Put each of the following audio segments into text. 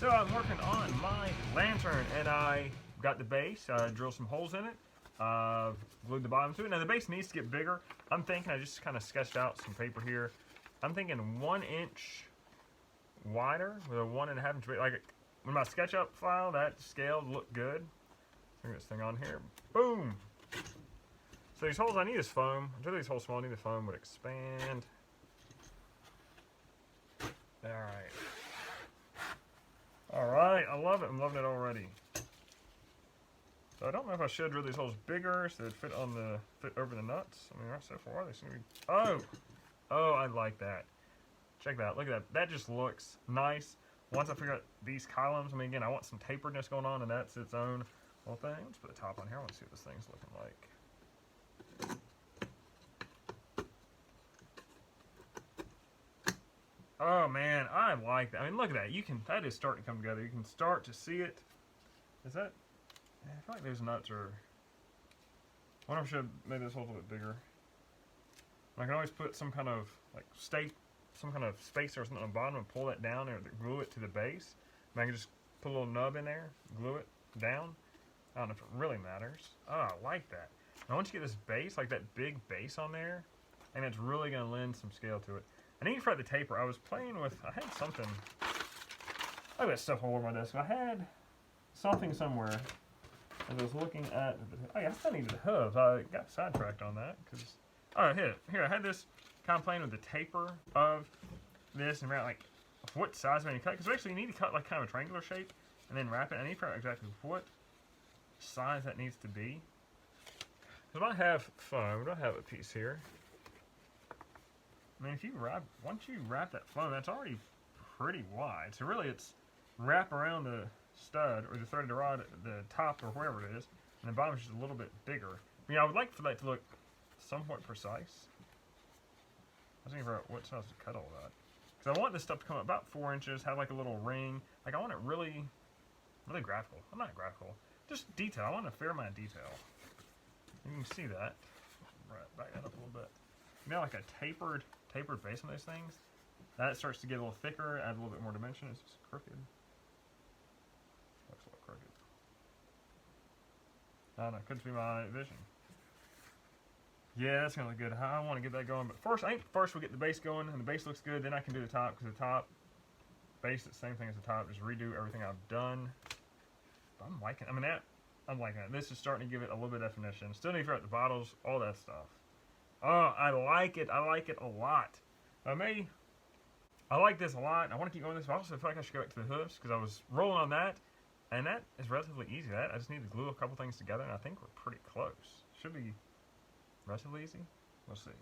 So I'm working on my lantern, and I got the base, drilled some holes in it, glued the bottom to it. Now the base needs to get bigger. I'm thinking, I just kind of sketched out some paper here. I'm thinking 1 inch wider with a 1.5 inch base. Like when my SketchUp file, that scale looked good. Bring this thing on here. Boom! So these holes, I need this foam. Until these holes small, I need the foam would expand. Alright. Alright, I love it. I'm loving it already. So I don't know if I should drill these holes bigger so they'd fit over the nuts. I mean, right so far they seem to be. Oh, I like that. Check that out. Look at that. That just looks nice. Once I figure out these columns, I mean, again, I want some taperedness going on, and that's its own little thing. Let's put the top on here. I want to see what this thing's looking like. Oh man, I like that. I mean, look at that. That is starting to come together. You can start to see it. Is that? I feel like those nuts are. I wonder if I should make this hole a little bit bigger. I can always put some kind of some kind of spacer or something on the bottom and pull that down or glue it to the base. And I can just put a little nub in there, glue it down. I don't know if it really matters. Oh, I like that. Now once you get this base, like that big base on there, and it's really going to lend some scale to it. I need to fret the taper. I was playing with, I had something. I got stuff all over my desk. I had something somewhere as I was looking at. Oh yeah, I still needed the hooves. I got sidetracked on that because. Oh, here I had this kind of playing with the taper of this and around like what size I need to cut. Because basically you need to cut like kind of a triangular shape and then wrap it. I need to figure out exactly what size that needs to be. Because I have foam, I have a piece here. I mean, once you wrap that foam, that's already pretty wide. So really it's wrap around the stud or the threaded rod at the top or wherever it is, and the bottom is just a little bit bigger. I mean, I would like for that to look somewhat precise. I was thinking about what size to cut all that. Because I want this stuff to come up about 4 inches, have like a little ring. Like I want it really, really graphical. I'm not graphical, just detail. I want a fair amount of detail. You can see that. Right, back that up a little bit. You know, like a tapered base on those things. That starts to get a little thicker, add a little bit more dimension. It's just crooked. Looks a little crooked. I don't know, could just be my vision. Yeah, that's gonna look good. I want to get that going, but first, I think first we get the base going, and the base looks good. Then I can do the top, because the top base, the same thing as the top. Just redo everything I've done. But I'm liking. I mean, I'm liking it. This is starting to give it a little bit of definition. Still need to figure out the bottles, all that stuff. Oh, I like it. I like it a lot. I like this a lot. I want to keep going with this, but I also feel like I should go back to the hoofs because I was rolling on that, and that is relatively easy. I just need to glue a couple things together, and I think we're pretty close. Should be relatively easy. We'll see.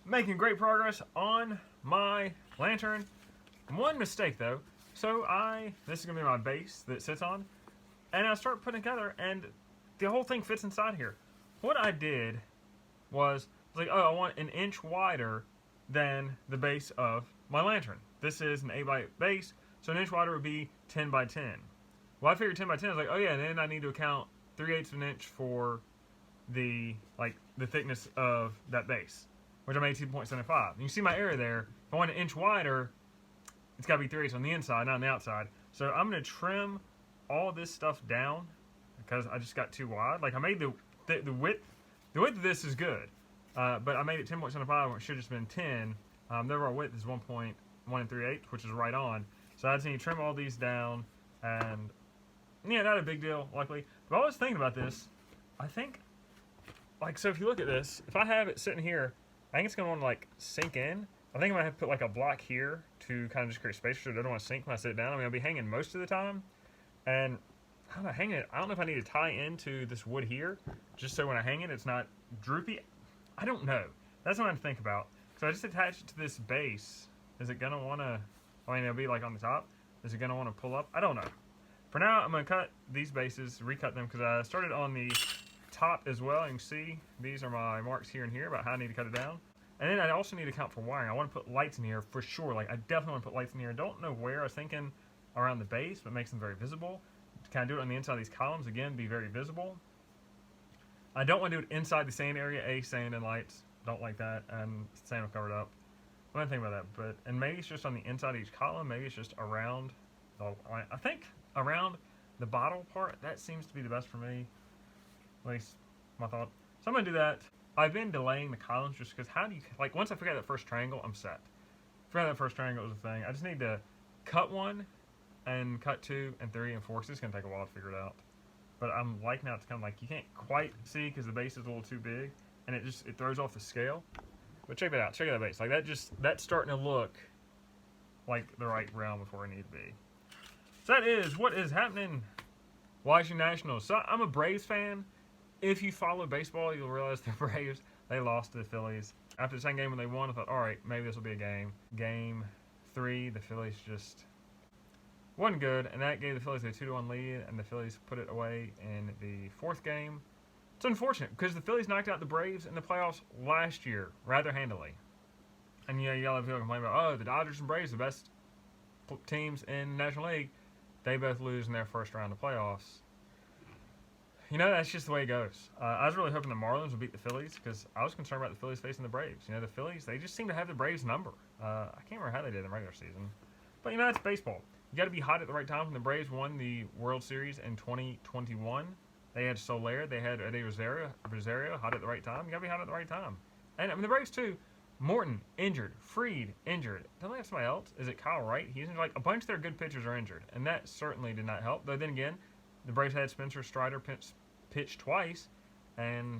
Making great progress on my lantern. One mistake though. So this is gonna be my base that it sits on, and I start putting it together, and the whole thing fits inside here. What I did was like, oh, I want an inch wider than the base of my lantern. This is an 8x8 base, so an inch wider would be 10 by 10. Well, I figured 10 by 10. I was like, oh yeah, and then I need to account 3/8 of an inch for the thickness of that base, which I made 2.75. You see my area there. If I want an inch wider, it's got to be 3/8 on the inside, not on the outside. So I'm going to trim all this stuff down because I just got too wide. Like I made the width of this is good, but I made it 10.75 when it should have just been 10. The overall width is 1.1 3/8, which is right on. So I just need to trim all these down, and yeah, not a big deal, luckily. But I was thinking about this. I think, like, so if you look at this, if I have it sitting here, I think it's gonna want to like sink in. I think I might have to put like a block here to kind of just create space so it doesn't want to sink when I sit it down. I mean, I'll be hanging most of the time, and how do I hang it? I don't know if I need to tie into this wood here, just so when I hang it, it's not droopy. I don't know. That's what I'm think about. So I just attach it to this base. Is it gonna want to? I mean, it'll be like on the top. Is it gonna want to pull up? I don't know. For now, I'm gonna cut these bases, recut them, because I started on the top as well. You can see these are my marks here and here about how I need to cut it down. And then I also need to account for wiring. I want to put lights in here for sure. Like I definitely want to put lights in here. I don't know where. I was thinking around the base, but makes them very visible. Can I do it on the inside of these columns? Again, be very visible. I don't want to do it inside the sand area. Sand and lights. Don't like that. And sand will cover it up. I didn't think about that, but and maybe it's just on the inside of each column. Maybe it's just around. I think around the bottle part. That seems to be the best for me. At least my thought. So I'm gonna do that. I've been delaying the columns just because how do you like once I figure out that first triangle, I'm set. Figure out that first triangle is a thing. I just need to cut 1 and cut 2 and 3 and 4. Cause it's gonna take a while to figure it out. But I'm liking how it's kind of like you can't quite see because the base is a little too big and it throws off the scale. But check that out. Check out that base. Like that's starting to look like the right realm of where I need to be. So that is what is happening. Washington Nationals. So I'm a Braves fan. If you follow baseball, you'll realize the Braves, they lost to the Phillies. After the second game when they won, I thought, all right, maybe this will be a game. Game 3, the Phillies just wasn't good, and that gave the Phillies a 2-1 lead, and the Phillies put it away in the 4th game. It's unfortunate because the Phillies knocked out the Braves in the playoffs last year rather handily. And you got a lot of people complain about, oh, the Dodgers and Braves, the best teams in the National League, they both lose in their first round of playoffs. You know, that's just the way it goes. I was really hoping the Marlins would beat the Phillies because I was concerned about the Phillies facing the Braves. You know, the Phillies, they just seem to have the Braves number. I can't remember how they did in the regular season. But, you know, it's baseball. You got to be hot at the right time. When the Braves won the World Series in 2021, they had Soler, they had Eddie Rosario hot at the right time. You got to be hot at the right time. And, I mean, the Braves, too. Morton, injured. Fried, injured. Don't they have somebody else? Is it Kyle Wright? He's injured. Like, a bunch of their good pitchers are injured. And that certainly did not help. Though, then again, the Braves had Spencer Strider pitch twice, and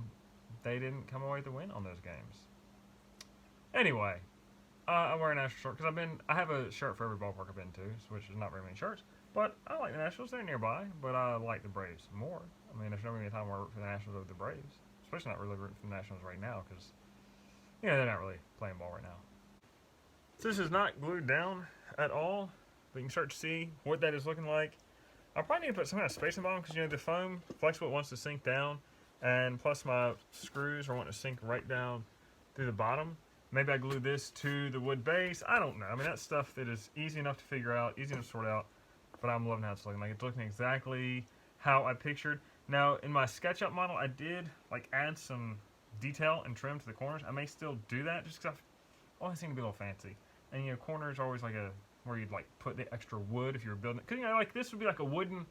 they didn't come away with the win on those games. Anyway, I'm wearing a Nationals shirt because I have a shirt for every ballpark I've been to, which is not very many shirts. But I like the Nationals; they're nearby. But I like the Braves more. I mean, there's never going to be a time where I root for the Nationals over the Braves, especially not really rooting for the Nationals right now because they're not really playing ball right now. So this is not glued down at all, but you can start to see what that is looking like. I probably need to put some kind of space in the bottom because, you know, the foam, flexible, wants to sink down. And plus my screws are wanting to sink right down through the bottom. Maybe I glue this to the wood base. I don't know. I mean, that's stuff that is easy enough to figure out, easy enough to sort out. But I'm loving how it's looking. Like, it's looking exactly how I pictured. Now, in my SketchUp model, I did, like, add some detail and trim to the corners. I may still do that just because I've always seemed to be a little fancy. And, you know, corners are always like where you'd like put the extra wood if you were building it. Because, you know, like this would be like a wooden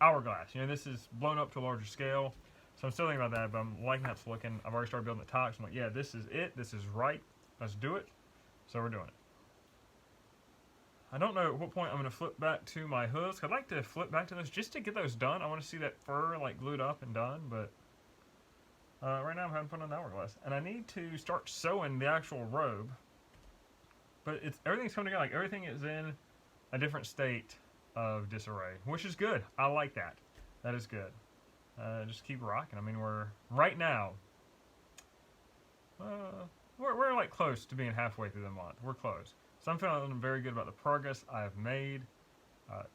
hourglass. You know, this is blown up to a larger scale. So I'm still thinking about that, but I'm liking how it's looking. I've already started building the top. So I'm like, yeah, this is it. This is right. Let's do it. So we're doing it. I don't know at what point I'm going to flip back to my hooves. I'd like to flip back to those just to get those done. I want to see that fur like glued up and done, but right now I'm having fun on the hourglass. And I need to start sewing the actual robe. But everything's coming together. Like everything is in a different state of disarray, which is good. I like that. That is good. Just keep rocking. I mean, we're right now. We're like close to being halfway through the month. We're close. So I'm feeling very good about the progress I have made.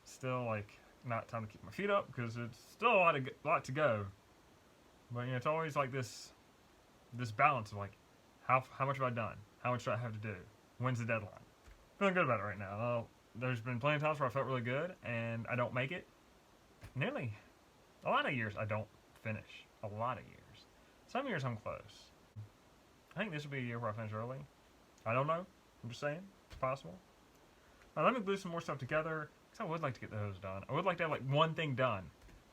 Still, like, not time to keep my feet up because it's still a lot to go. But you know, it's always like this balance of like, how much have I done? How much do I have to do? When's the deadline? Feeling good about it right now. There's been plenty of times where I felt really good and I don't make it. Nearly a lot of years I don't finish. A lot of years. Some years I'm close. I think this will be a year where I finish early. I don't know. I'm just saying. It's possible. Now, let me glue some more stuff together because I would like to get the hooves done. I would like to have like one thing done.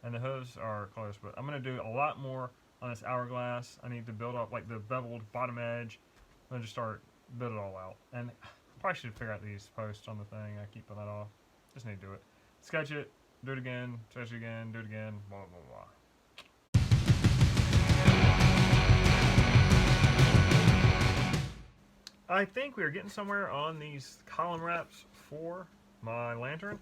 And the hooves are close, but I'm going to do a lot more on this hourglass. I need to build up like the beveled bottom edge. I'm going to just start build it all out. And I probably should figure out these posts on the thing. I keep putting that off. Just need to do it. Sketch it, do it again, sketch it again, do it again, blah, blah, blah. I think we are getting somewhere on these column wraps for my lantern.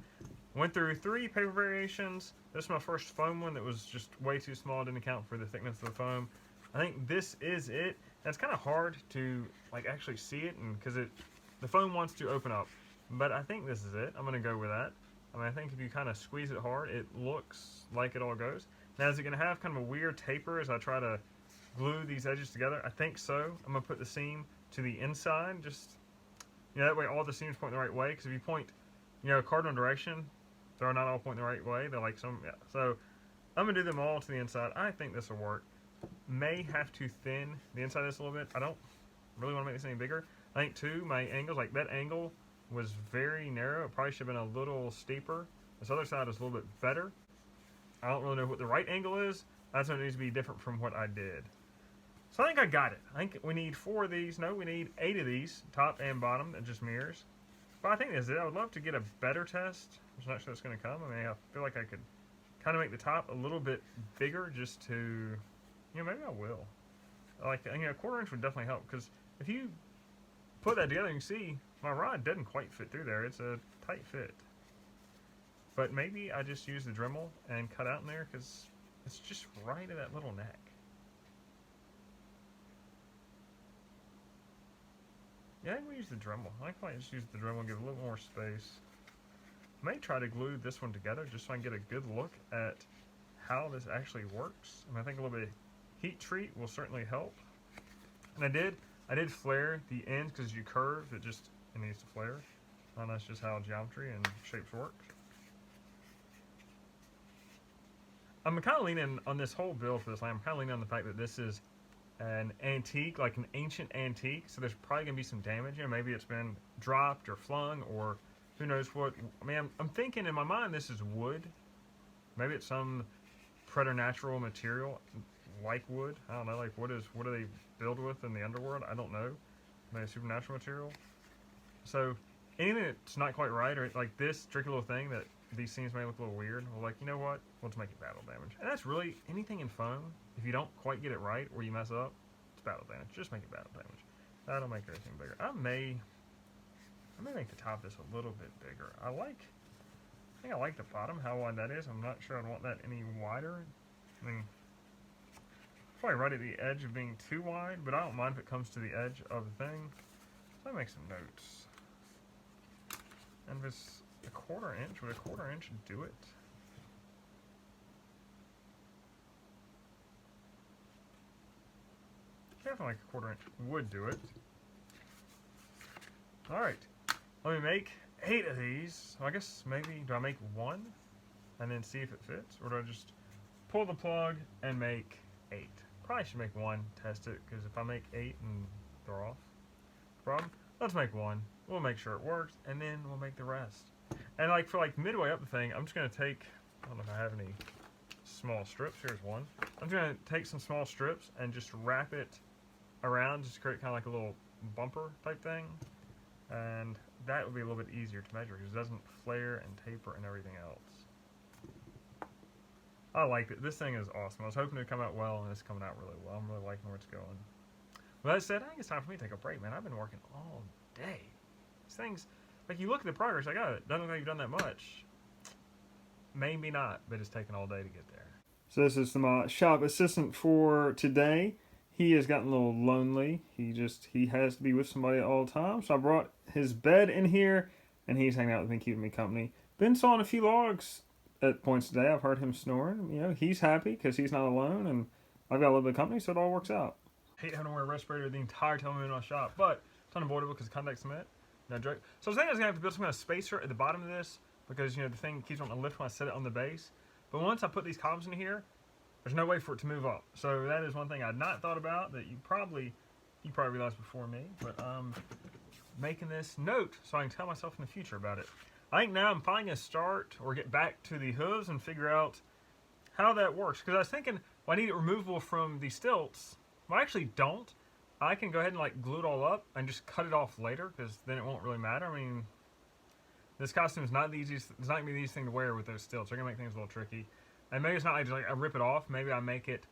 Went through 3 paper variations. This is my first foam one that was just way too small. Didn't account for the thickness of the foam. I think this is it. And it's kind of hard to like actually see it, and because the foam wants to open up. But I think this is it. I'm gonna go with that. I mean, I think if you kind of squeeze it hard, it looks like it all goes. Now, is it gonna have kind of a weird taper as I try to glue these edges together? I think so. I'm gonna put the seam to the inside, just that way all the seams point the right way. Because if you point, cardinal direction, they're not all pointing the right way. They're like some, yeah. So I'm gonna do them all to the inside. I think this will work. May have to thin the inside of this a little bit. I don't really want to make this any bigger. I think too, my angles, like that angle was very narrow. It probably should have been a little steeper. This other side is a little bit better. I don't really know what the right angle is. That's what needs to be different from what I did. So I think I got it. I think we need 4 of these. No, we need 8 of these, top and bottom, that just mirrors. But I think that's it. I would love to get a better test. I'm not sure it's going to come. I mean, I feel like I could kind of make the top a little bit bigger just to, maybe I will. Like, a 1/4 inch would definitely help, because if you put that together, you can see my rod doesn't quite fit through there. It's a tight fit. But maybe I just use the Dremel and cut out in there, because it's just right at that little neck. Yeah, I think we use the Dremel. I might just use the Dremel and give a little more space. I may try to glue this one together just so I can get a good look at how this actually works. And I think a little bit of heat treat will certainly help. And I did flare the ends, because as you curve, it needs to flare. And that's just how geometry and shapes work. I'm kind of leaning on this whole build for this lamp. I'm kind of leaning on the fact that this is an antique, like an ancient antique, so there's probably going to be some damage. Maybe it's been dropped or flung, or who knows what. I mean, I'm thinking in my mind this is wood. Maybe it's some preternatural material, like wood. I don't know, like what do they build with in the underworld? I don't know. Maybe a supernatural material. So anything that's not quite right, or like this tricky little thing that these seams may look a little weird, well, like, you know what? We'll just make it battle damage. And that's really anything in foam. If you don't quite get it right or you mess up, it's battle damage. Just make it battle damage. That'll make everything bigger. I may make the top just a little bit bigger. I think I like the bottom, how wide that is. I'm not sure I'd want that any wider. I mean, probably right at the edge of being too wide, but I don't mind if it comes to the edge of the thing. So I make some notes. And if it's a 1/4 inch, would a 1/4 inch do it? Definitely like a 1/4 inch would do it. Alright, let me make 8 of these. So I guess maybe, do I make 1 and then see if it fits? Or do I just pull the plug and make 8? Probably should make 1, test it, because if I make 8 and they're off, problem. Let's make 1. We'll make sure it works, and then we'll make the rest. And like for like midway up the thing, I'm just gonna take, I don't know if I have any small strips. Here's one. I'm gonna take some small strips and just wrap it around, just to create kind of like a little bumper type thing. And that would be a little bit easier to measure because it doesn't flare and taper and everything else. I liked it. This thing is awesome. I was hoping it would come out well, and it's coming out really well. I'm really liking where it's going. With that said, I think it's time for me to take a break, man. I've been working all day. These things, like, you look at the progress, like, oh, it doesn't look like you've done that much. Maybe not, but it's taken all day to get there. So this is my shop assistant for today. He has gotten a little lonely. He has to be with somebody all the time. So I brought his bed in here, and he's hanging out with me, keeping me company. Been sawing a few logs at points today. I've heard him snoring. You know, he's happy because he's not alone, and I've got a little bit of company, so it all works out. Hate having to wear a respirator the entire time I'm in my shop, but it's unavoidable because of contact cement. No joke. So I was thinking I was going to have to build some kind of spacer at the bottom of this because, you know, the thing keeps on the lift when I set it on the base. But once I put these columns in here, there's no way for it to move up. So that is one thing I'd not thought about that you probably realized before me. But making this note so I can tell myself in the future about it. I think now I'm finally going to start or get back to the hooves and figure out how that works. Because I was thinking, well, I need it removable from the stilts. Well, I actually don't. I can go ahead and like glue it all up and just cut it off later because then it won't really matter. I mean, this costume is not the easiest. It's not going to be the easiest thing to wear with those stilts. They're going to make things a little tricky. And maybe it's not like just like I rip it off. Maybe I make it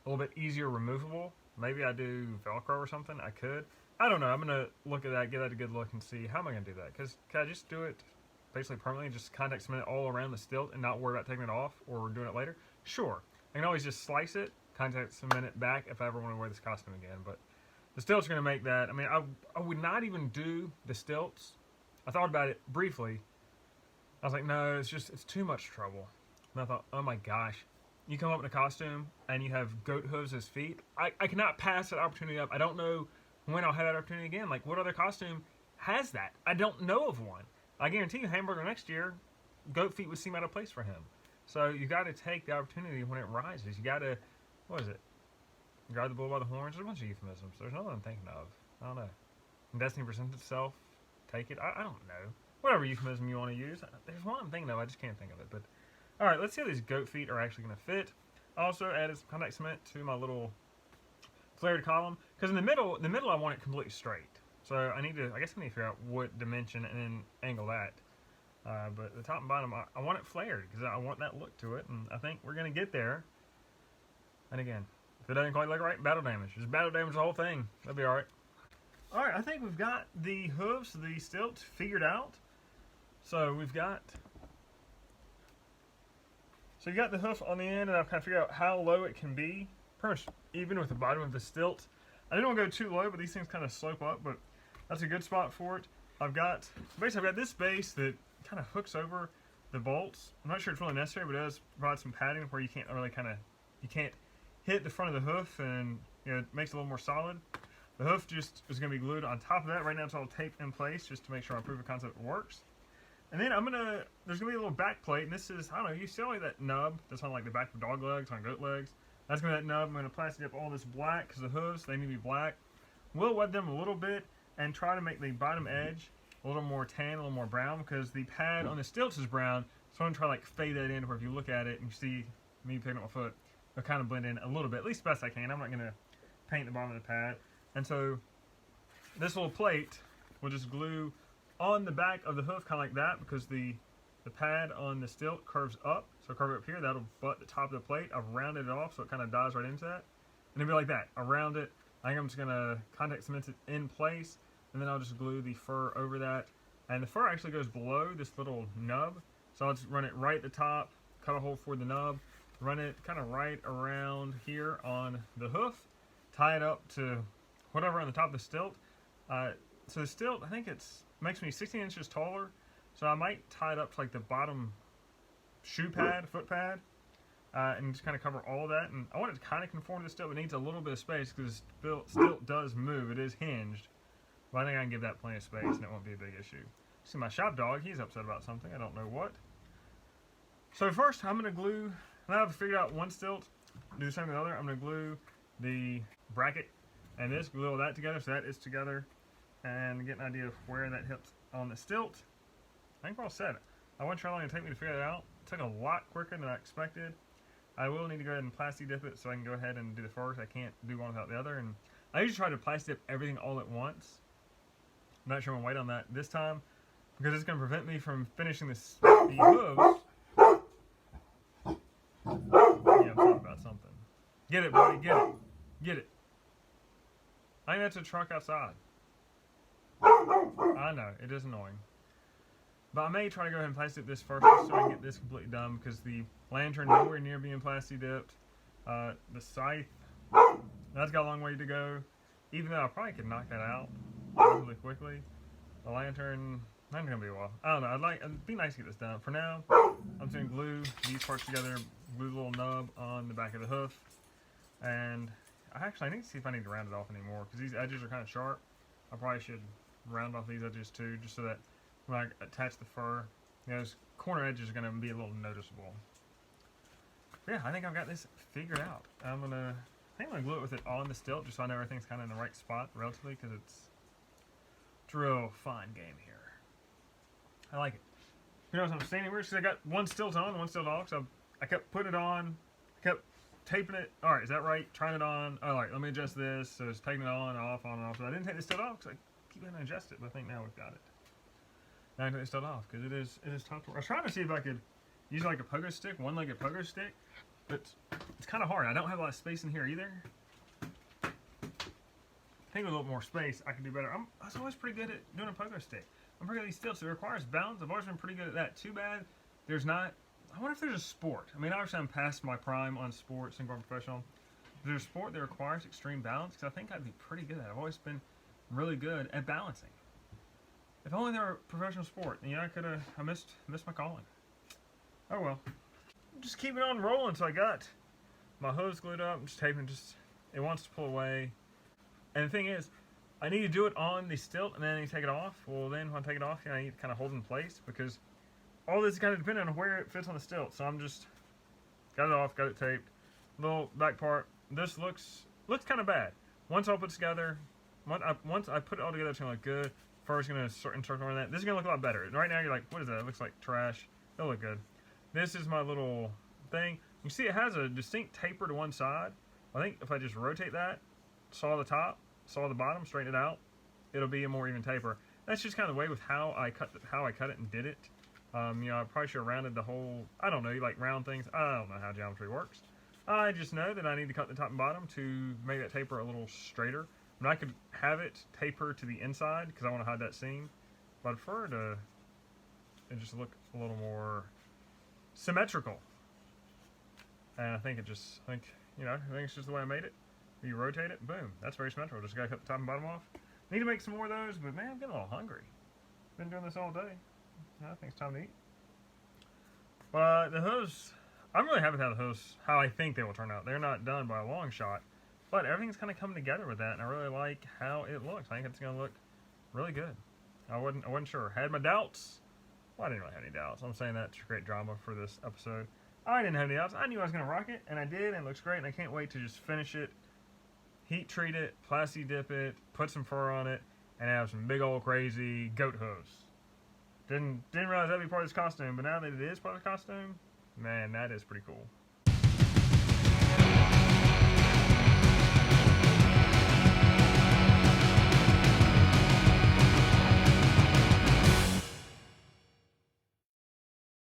a little bit easier removable. Maybe I do Velcro or something. I could. I don't know. I'm going to look at that, give that a good look, and see how am I going to do that. Because can I just do it basically permanently, just contact cement it all around the stilt and not worry about taking it off or doing it later? Sure. I can always just slice it, contact cement it back if I ever want to wear this costume again. But the stilts are going to make that. I mean, I would not even do the stilts. I thought about it briefly. I was like, no, it's too much trouble. And I thought, oh my gosh, you come up in a costume and you have goat hooves as feet. I cannot pass that opportunity up. I don't know when I'll have that opportunity again. Like, what other costume has that? I don't know of one. I guarantee you, Hamburger next year, goat feet would seem out of place for him. So you got to take the opportunity when it rises. You got to, what is it? Grab the bull by the horns. There's a bunch of euphemisms. There's another I'm thinking of. I don't know. destiny presents itself, take it. I don't know. Whatever euphemism you want to use. There's one I'm thinking of, I just can't think of it. But alright, let's see how these goat feet are actually going to fit. I also added some contact cement to my little flared column. Because in the middle I want it completely straight. So I guess I need to figure out what dimension and then angle that. But the top and bottom, I want it flared because I want that look to it. And I think we're going to get there. And again, if it doesn't quite look right, battle damage. Just battle damage the whole thing. That'll be alright. Alright, I think we've got the hooves, the stilts figured out. So we've got... So you got the hoof on the end, and I've kind of figured out how low it can be. Pretty much even with the bottom of the stilt. I didn't want to go too low, but these things kind of slope up, but that's a good spot for it. Basically I've got this base that kind of hooks over the bolts. I'm not sure it's really necessary, but it does provide some padding where you can't really you can't hit the front of the hoof, and it makes it a little more solid. The hoof just is going to be glued on top of that. Right now it's all taped in place just to make sure our proof of concept works. And then there's going to be a little back plate, and this is, I don't know, you see like that nub that's on like the back of dog legs, on goat legs. That's going to be that nub. I'm going to plastic up all this black because the hooves, they need to be black. We'll wet them a little bit and try to make the bottom edge a little more tan, a little more brown, because the pad on the stilts is brown. So I'm going to try to like fade that in where if you look at it and you see me picking up my foot, it'll kind of blend in a little bit, at least best I can. I'm not going to paint the bottom of the pad. And so this little plate will just glue on the back of the hoof, kind of like that, because the pad on the stilt curves up. So curve it up here, that'll butt the top of the plate. I've rounded it off so it kind of dives right into that. And it'll be like that, around it. I think I'm just going to contact cement it in place, and then I'll just glue the fur over that. And the fur actually goes below this little nub. So I'll just run it right at the top, cut a hole for the nub, run it kind of right around here on the hoof, tie it up to whatever on the top of the stilt. So the stilt, I think makes me 16 inches taller, so I might tie it up to like the bottom shoe pad, foot pad, and just kind of cover all that. And I want it to kind of conform to the stilt, but it needs a little bit of space because the stilt does move. It is hinged, but I think I can give that plenty of space and it won't be a big issue. See my shop dog, he's upset about something, I don't know what. So first I'm going to glue, now I've figured out one stilt, do the same with the other. I'm going to glue the bracket and this, glue all that together so that is together, and get an idea of where that hits on the stilt. I think we're all set. I wasn't sure how long it would take me to figure that out. It took a lot quicker than I expected. I will need to go ahead and plastic dip it so I can go ahead and do the first. I can't do one without the other. And I usually try to plastic dip everything all at once. I'm not sure I'm going to wait on that this time because it's going to prevent me from finishing the hooves. Yeah, I'm talking about something. Get it, buddy, get it. Get it. I think that's a truck outside. I know, it is annoying. But I may try to go ahead and plastic dip this first just so I can get this completely done because the lantern nowhere near being plastic dipped. The scythe, that's got a long way to go. Even though I probably could knock that out really quickly. The lantern, not going to be a while. I don't know, it'd be nice to get this done. For now, I'm just going to glue these parts together, glue the little nub on the back of the hoof. And I need to see if I need to round it off anymore because these edges are kind of sharp. I probably should round off these edges too, just so that when I attach the fur, those corner edges are going to be a little noticeable. But yeah, I think I've got this figured out. I think I'm going to glue it with it on the stilt just so I know everything's kind of in the right spot relatively, because it's a real fine game here. I like it. You know, I'm standing weird because I got one stilt on, one stilt off, so I kept putting it on, kept taping it. Alright, is that right? Trying it on. Alright, let me adjust this. So it's taking it on, off, on, and off. So I didn't take the stilt off because I keep having to adjust it, but I think now we've got it. Now I can take the stilt off because it is tough to work. I was trying to see if I could use like a pogo stick, one-legged pogo stick, but it's kind of hard. I don't have a lot of space in here either. I think with a little more space, I can do better. I was always pretty good at doing a pogo stick. I'm pretty good at these stilts. It requires balance. I've always been pretty good at that. Too bad there's not. I wonder if there's a sport. I mean, obviously I'm past my prime on sports and going professional. Is there a sport that requires extreme balance? Because I think I'd be pretty good at it. I've always been really good at balancing. If only there were a professional sport. You know, I missed my calling. Oh well. Just keep it on rolling until I got my hose glued up. I'm just taping, it wants to pull away. And the thing is, I need to do it on the stilt and then I need to take it off. Well then, when I take it off, I need to kind of hold it in place because all this is kind of dependent on where it fits on the stilt. So I'm just, got it off, got it taped. Little back part, this looks kind of bad. Once all put together, Once I put it all together, it's gonna look good. First, gonna encircle around that. This is gonna look a lot better. Right now, you're like, what is that? It looks like trash. It'll look good. This is my little thing. You see, it has a distinct taper to one side. I think if I just rotate that, saw the top, saw the bottom, straighten it out, it'll be a more even taper. That's just kind of the way with how I cut it and did it. You know, I probably should have rounded the whole. I don't know. You like round things. I don't know how geometry works. I just know that I need to cut the top and bottom to make that taper a little straighter. And I could have it taper to the inside because I want to hide that seam, but I prefer to it just look a little more symmetrical. And I think you know, I think it's just the way I made it. You rotate it, boom, that's very symmetrical. Just gotta cut the top and bottom off. Need to make some more of those, but man, I'm getting a little hungry. Been doing this all day. I think it's time to eat. But the hooves, I'm really happy with how the hooves, how I think they will turn out. They're not done by a long shot, but everything's kind of coming together with that, and I really like how it looks. I think it's gonna look really good. I wasn't sure. Had my doubts. Well, I didn't really have any doubts. I'm saying that to create drama for this episode. I didn't have any doubts. I knew I was gonna rock it, and I did, and it looks great, and I can't wait to just finish it, heat treat it, plasti dip it, put some fur on it, and have some big old crazy goat hooves. Didn't realize that'd be part of this costume, but now that it is part of the costume, man, that is pretty cool.